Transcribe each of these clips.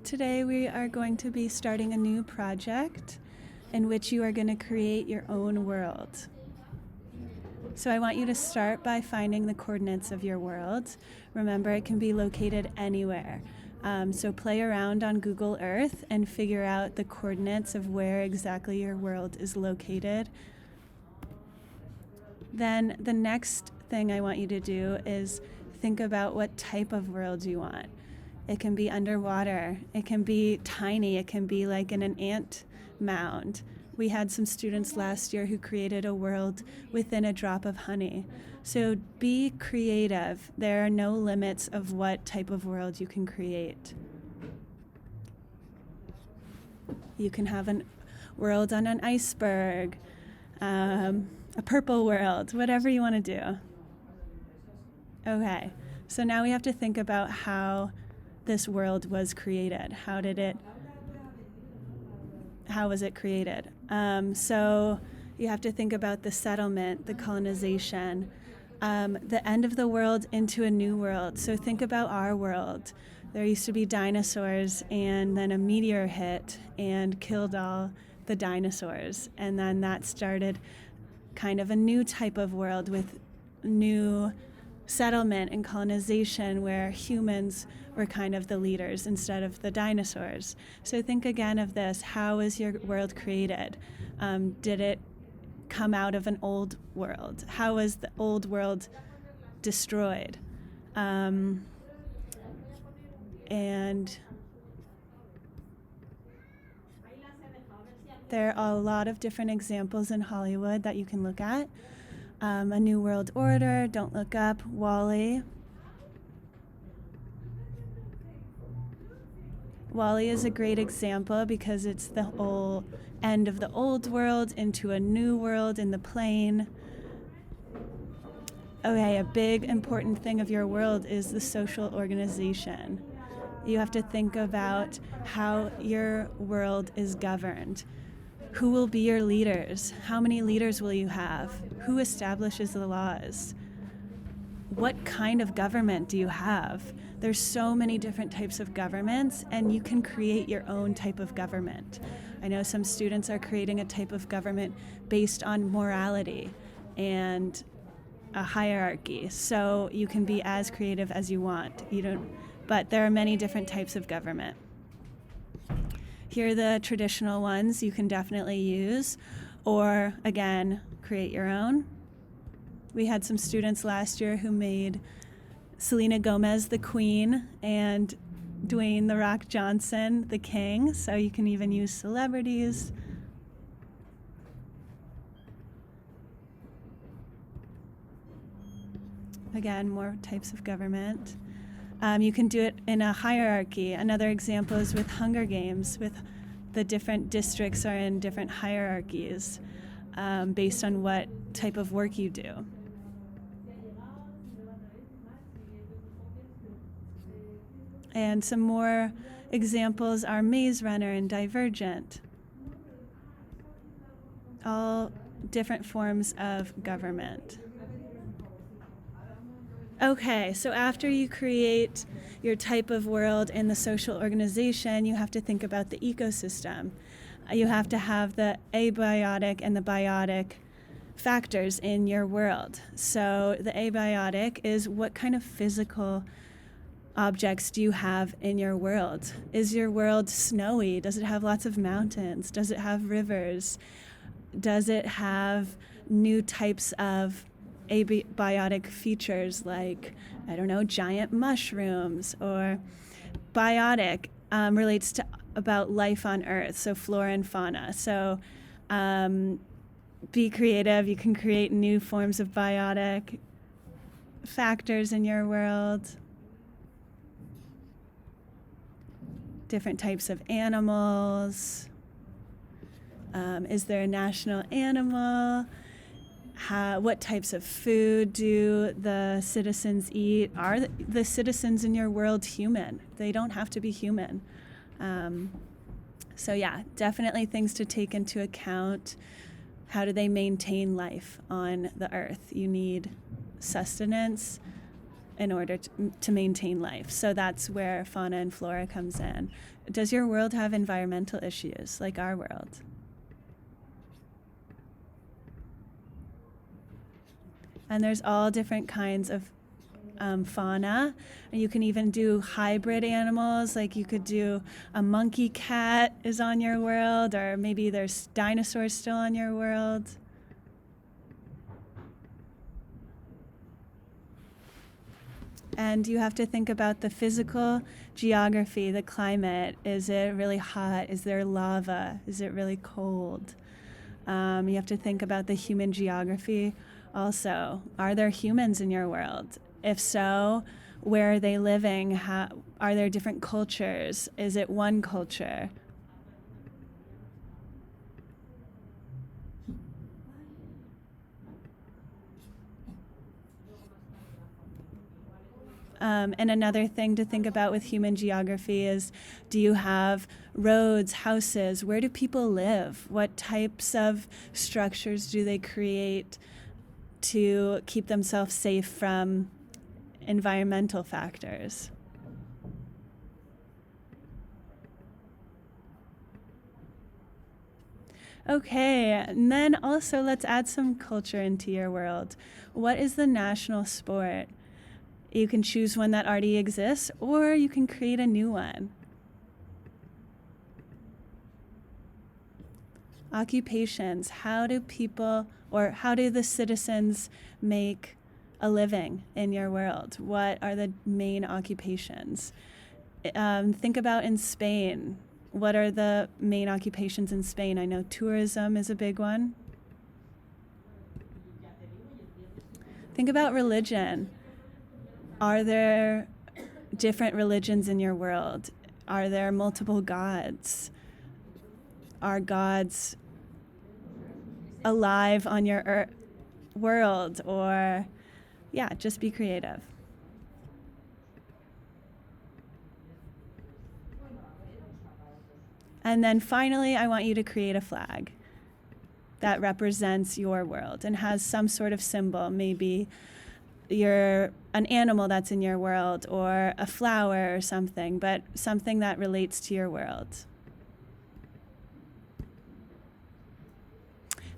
Today we are going to be starting a new project in which you are going to create your own world. So I want you to start by finding the coordinates of your world. Remember, it can be located anywhere. So play around on Google Earth and figure out the coordinates of where exactly your world is located. Then the next thing I want you to do is think about what type of world you want. It can be underwater, it can be tiny, it can be like in an ant mound. We had some students last year who created a world within a drop of honey. So be creative. There are no limits of what type of world you can create. You can have a world on an iceberg, a purple world, whatever you want to do. Okay, so now we have to think about how this world was created. How was it created? So you have to think about the settlement, the colonization, the end of the world into a new world. So think about our world. There used to be dinosaurs, and then a meteor hit and killed all the dinosaurs. And then that started kind of a new type of world with new settlement and colonization where humans were kind of the leaders instead of the dinosaurs. So think again of this. How was your world created? Did it come out of an old world? How was the old world destroyed? And there are a lot of different examples in Hollywood that you can look at. A New World Order, Don't Look Up, WALL-E. WALL-E is a great example because it's the whole end of the old world into a new world in the plane. Okay, a big important thing of your world is the social organization. You have to think about how your world is governed. Who will be your leaders? How many leaders will you have? Who establishes the laws? What kind of government do you have? There's so many different types of governments, and you can create your own type of government. I know some students are creating a type of government based on morality and a hierarchy, so you can be as creative as you want. But there are many different types of government. Here are the traditional ones you can definitely use, or again, create your own. We had some students last year who made Selena Gomez the queen and Dwayne "The Rock" Johnson the king, so you can even use celebrities. Again, more types of government. You can do it in a hierarchy. Another example is with Hunger Games, with the different districts are in different hierarchies based on what type of work you do. And some more examples are Maze Runner and Divergent. All different forms of government. Okay, so after you create your type of world in the social organization, you have to think about the ecosystem. You have to have the abiotic and the biotic factors in your world. So the abiotic is what kind of physical objects do you have in your world? Is your world snowy? Does it have lots of mountains? Does it have rivers? Does it have new types of abiotic features like, I don't know, giant mushrooms? Or biotic relates to about life on Earth, so flora and fauna. So be creative. You can create new forms of biotic factors in your world. Different types of animals. Is there a national animal? What types of food do the citizens eat? Are the citizens in your world human? They don't have to be human. So yeah, definitely things to take into account. How do they maintain life on the earth? You need sustenance in order to maintain life. So that's where fauna and flora comes in. Does your world have environmental issues like our world? And there's all different kinds of fauna. And you can even do hybrid animals, like you could do a monkey cat is on your world, or maybe there's dinosaurs still on your world. And you have to think about the physical geography, the climate. Is it really hot? Is there lava? Is it really cold? You have to think about the human geography also. Are there humans in your world? If so, where are they living? Are there different cultures? Is it one culture? And another thing to think about with human geography is, do you have roads, houses? Where do people live? What types of structures do they create to keep themselves safe from environmental factors? Okay, and then also let's add some culture into your world. What is the national sport? You can choose one that already exists, or you can create a new one. Occupations. How do people, or how do the citizens make a living in your world? What are the main occupations? Think about in Spain. What are the main occupations in Spain? I know tourism is a big one. Think about religion. Are there different religions in your world? Are there multiple gods? Are gods alive on your world? Or, yeah, just be creative. And then finally, I want you to create a flag that represents your world and has some sort of symbol. Maybe you're an animal that's in your world, or a flower or something, but something that relates to your world.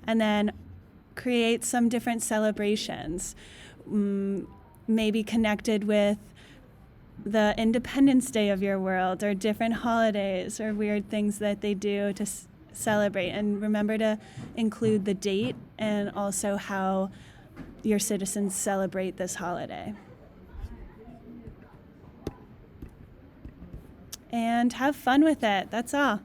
And then create some different celebrations, maybe connected with the Independence Day of your world, or different holidays or weird things that they do to celebrate. And remember to include the date and also how your citizens celebrate this holiday. And have fun with it. That's all.